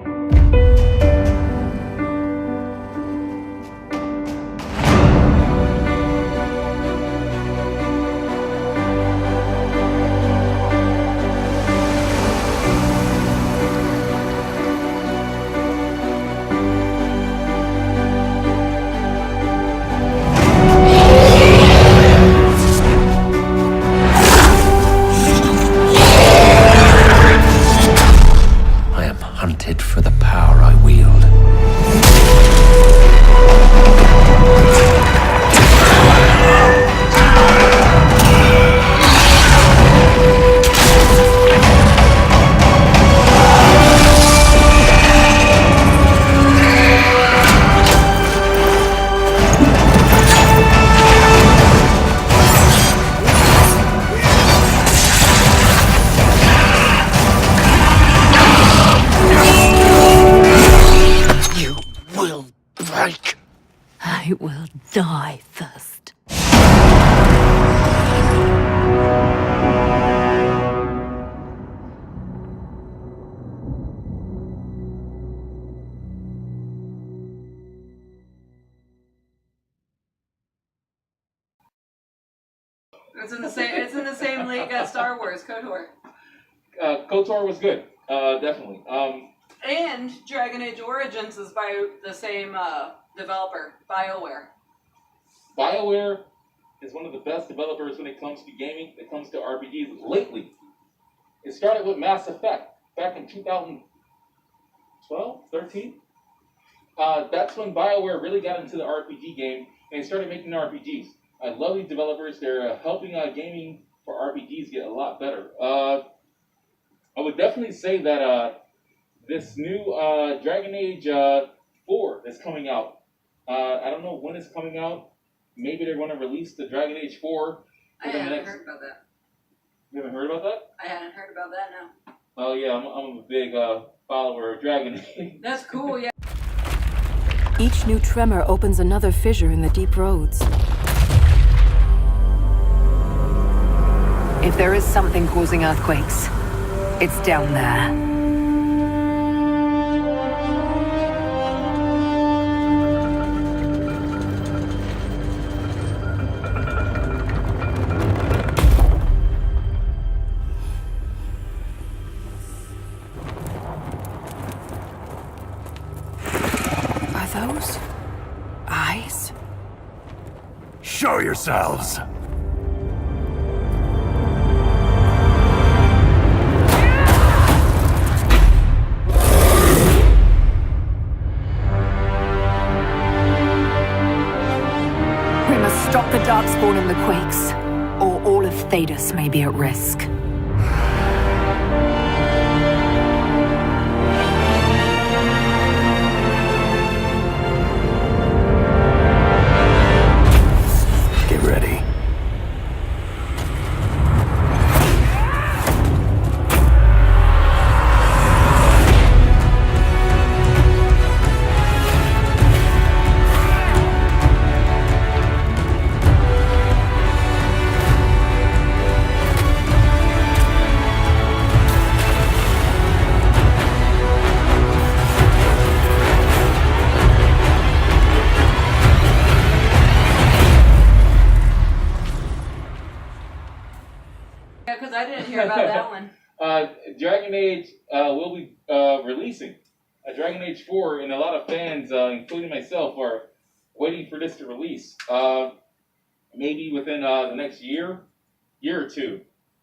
die first. It's in the same. It's in the same league as Star Wars KOTOR. KOTOR was good, definitely. And Dragon Age Origins is by the same developer, BioWare. BioWare is one of the best developers when it comes to gaming, when it comes to RPGs lately. It started with Mass Effect back in 2012, 13. That's when BioWare really got into the RPG game and started making RPGs. I love these developers. They're helping gaming for RPGs get a lot better. I would definitely say that this new Dragon Age 4 is coming out. I don't know when it's coming out. Maybe they're going to release the Dragon Age 4. I haven't heard about that. You haven't heard about that? I hadn't heard about that, no. Oh yeah, I'm a big follower of Dragon Age. That's cool, yeah. Each new tremor opens another fissure in the deep roads. If there is something causing earthquakes, it's down there. Are those eyes? Show yourselves! Stop the Darkspawn and the Quakes, or all of Thedas may be at risk. Get ready. Yeah, because I didn't hear about that one. Dragon Age will be releasing a Dragon Age 4, and a lot of fans, including myself, are waiting for this to release. Maybe within the next year or two,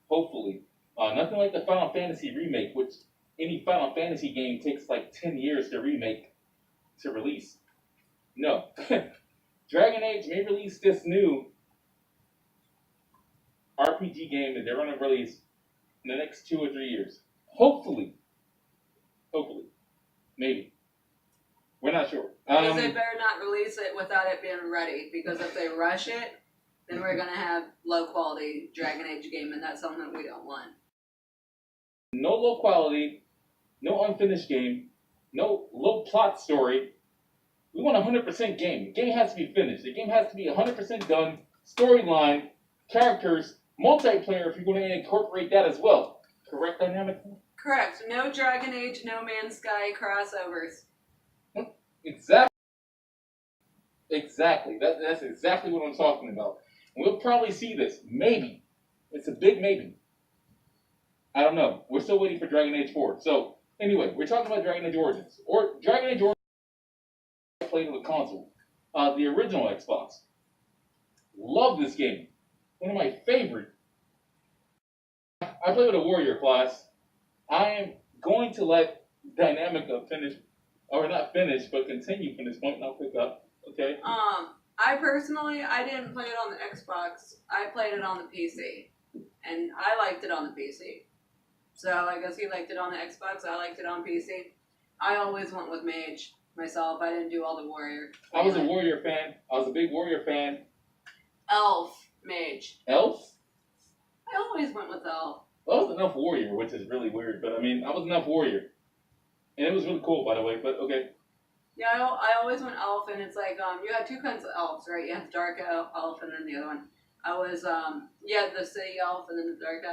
hopefully. Nothing like the Final Fantasy remake, which any Final Fantasy game takes like 10 years to remake to release. No. Dragon Age may release this new RPG game that they're going to release in the next 2 or 3 years. Hopefully. Hopefully. Maybe. We're not sure. Because they better not release it without it being ready. Because if they rush it, then we're going to have low quality Dragon Age game, and that's something we don't want. No low quality, no unfinished game, no low plot story. We want 100% game. The game has to be finished. The game has to be 100% done. Storyline, characters, multiplayer if you're going to incorporate that as well. Correct, Dynamica? Correct. No Dragon Age, No Man's Sky crossovers. Exactly. Exactly. That's exactly what I'm talking about. We'll probably see this. Maybe. It's a big maybe. I don't know. We're still waiting for Dragon Age 4. So, anyway, we're talking about Dragon Age Origins. Or Dragon Age Origins I played on the console. The original Xbox. Love this game. One of my favorite. I play with a warrior class. I am going to let Dynamica finish, or not finish, but continue from this point, and I'll pick up. Okay? I personally, I didn't play it on the Xbox. I played it on the PC. And I liked it on the PC. So I guess he liked it on the Xbox, I liked it on PC. I always went with Mage myself. I didn't do all the warrior. I was a warrior fan. I was a big warrior fan. Elf, Mage. Elf? I always went with Elf. I was enough warrior, which is really weird, but I mean, I was enough warrior. And it was really cool, by the way, but okay. Yeah, I always went elf, and it's like you had two kinds of elves, right? You had the dark elf, and then the other one. I was the city elf, and then the dark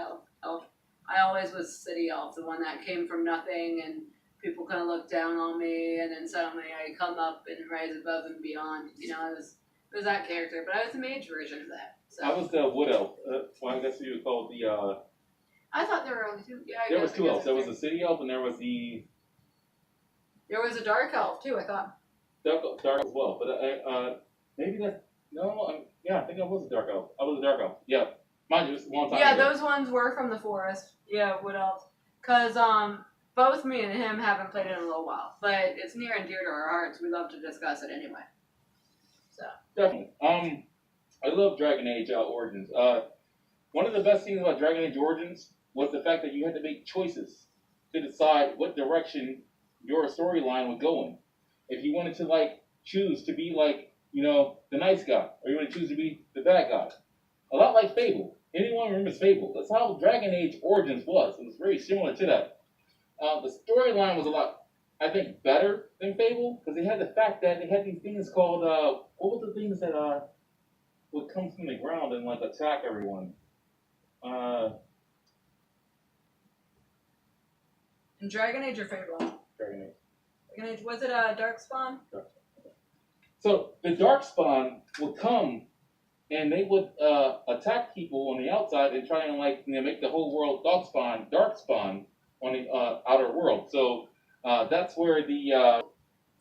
elf. I always was city elf, the one that came from nothing, and people kind of looked down on me, and then suddenly I come up and rise above and beyond. You know, it was that character, but I was the mage version of that. So. I was the wood elf. Well, I guess you would call it the. I thought there were only two. Yeah, there was two elves. There was the city elf, and there was the. There was a dark elf too. I thought. Dark as well, but maybe that's no. I think I was a dark elf. I was a dark elf. Yeah, mind you, it was a long time ago. Yeah, those ones were from the forest. Yeah, wood elves. Cause both me and him haven't played it in a little while, but it's near and dear to our hearts. We love to discuss it anyway. So. Definitely. I love Dragon Age Origins. One of the best things about Dragon Age Origins was the fact that you had to make choices to decide what direction your storyline would go in. If you wanted to choose to be the nice guy, or you want to choose to be the bad guy. A lot like Fable. Anyone remembers Fable? That's how Dragon Age Origins was. It was very similar to that. The storyline was a lot, I think, better than Fable, because they had the fact that they had these things called, what were the things that would come from the ground and attack everyone? In Dragon Age or Fable? Dragon Age. Dragon Age, was it Darkspawn? So the Darkspawn would come and they would attack people on the outside and try and make the whole world Darkspawn on the outer world. So that's where the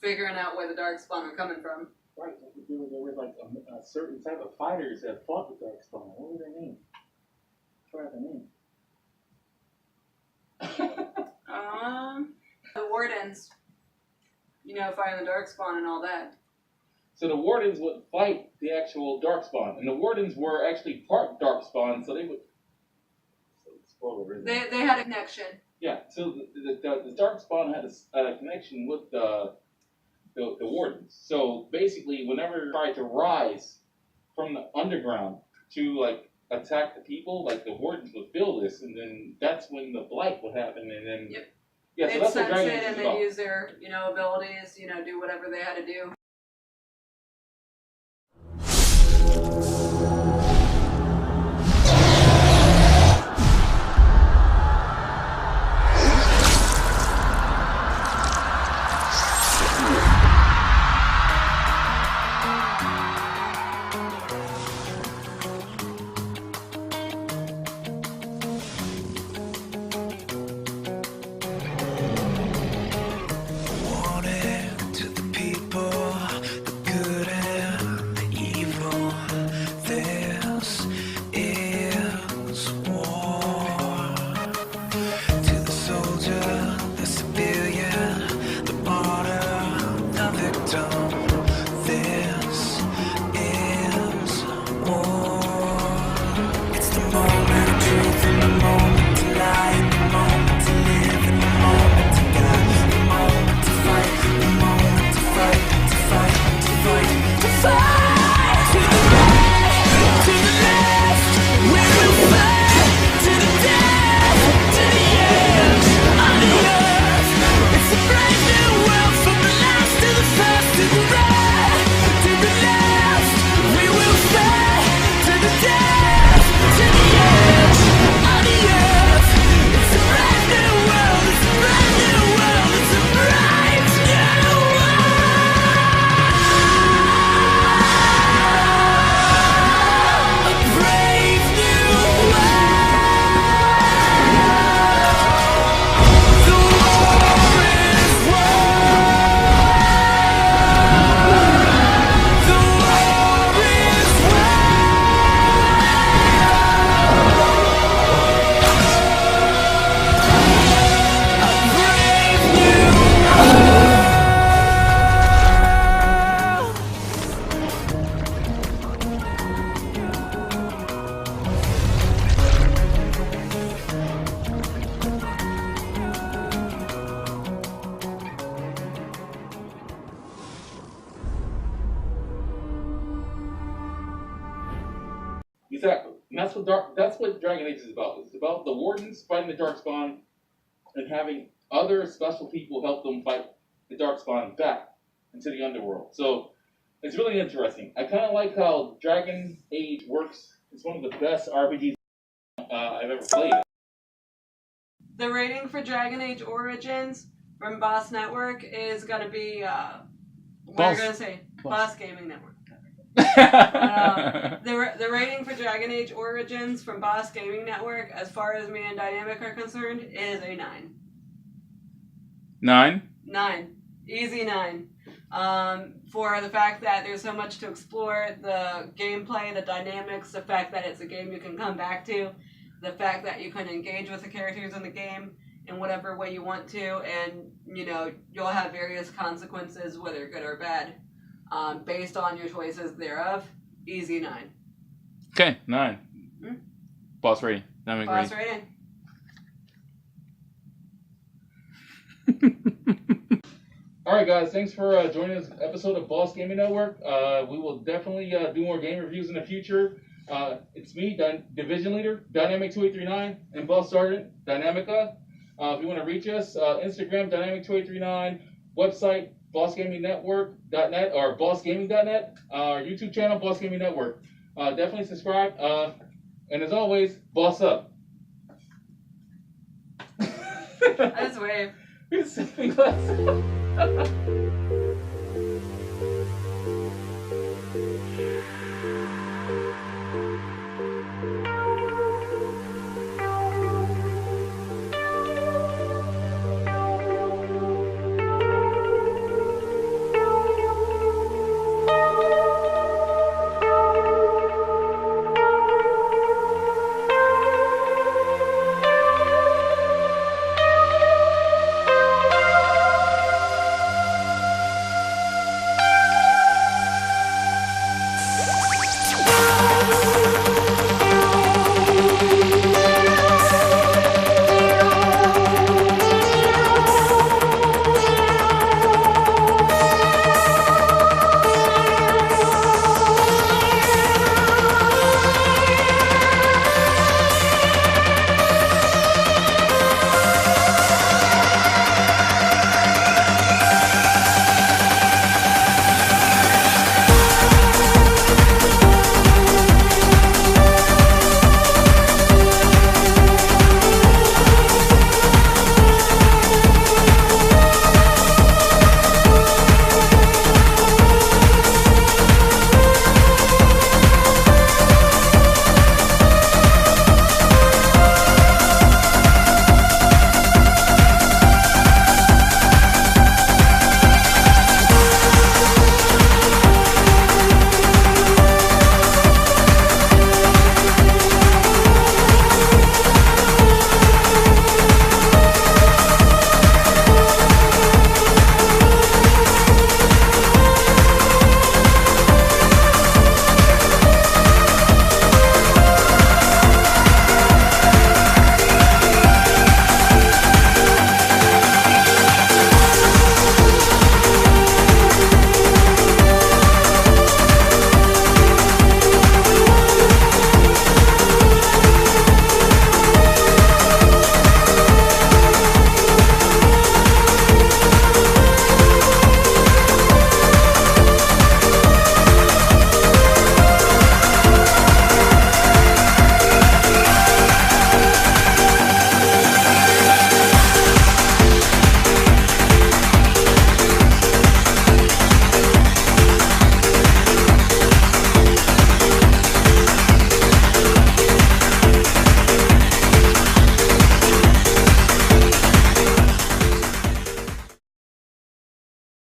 figuring out where the Darkspawn are coming from. Right, there were a certain type of fighters that fought the Darkspawn. What were their names? Try the name. The Wardens. Fighting the Darkspawn and all that. So the Wardens would fight the actual Darkspawn, and the Wardens were actually part Darkspawn, so they would. They had a connection. Yeah, so the Darkspawn had a connection with the Wardens. So basically, whenever they tried to rise from the underground to attack the people, the Wardens would feel this, and then that's when the blight would happen, and then. Yep. Yeah, so they'd that's what sense Dragon it Age and is they'd about. use their, abilities, do whatever they had to do. Exactly. And that's what Dragon Age is about. It's about the Wardens fighting the Darkspawn and having other special people help them fight the Darkspawn back. into the underworld. So it's really interesting. I kind of like how Dragon Age works. It's one of the best RPGs I've ever played. The rating for Dragon Age Origins from Boss Network is going to be, Boss Gaming Network. The rating for Dragon Age Origins from Boss Gaming Network, as far as me and Dynamic are concerned, is a 9. 9? 9. Easy 9. For the fact that there's so much to explore, the gameplay, the dynamics, the fact that it's a game you can come back to, the fact that you can engage with the characters in the game in whatever way you want to, and, you know, you'll have various consequences, whether good or bad, based on your choices thereof. Easy 9. Okay, 9. Boss rating. Boss rating. Alright guys, thanks for joining this episode of Boss Gaming Network. We will definitely do more game reviews in the future. It's me, Division Leader, Dynamic2839, and Boss Sergeant, Dynamica. If you want to reach us, Instagram, Dynamic2839, website, BossGamingNetwork.net or BossGaming.net, our YouTube channel, Boss Gaming Network. Definitely subscribe, and as always, boss up. That's wave. It's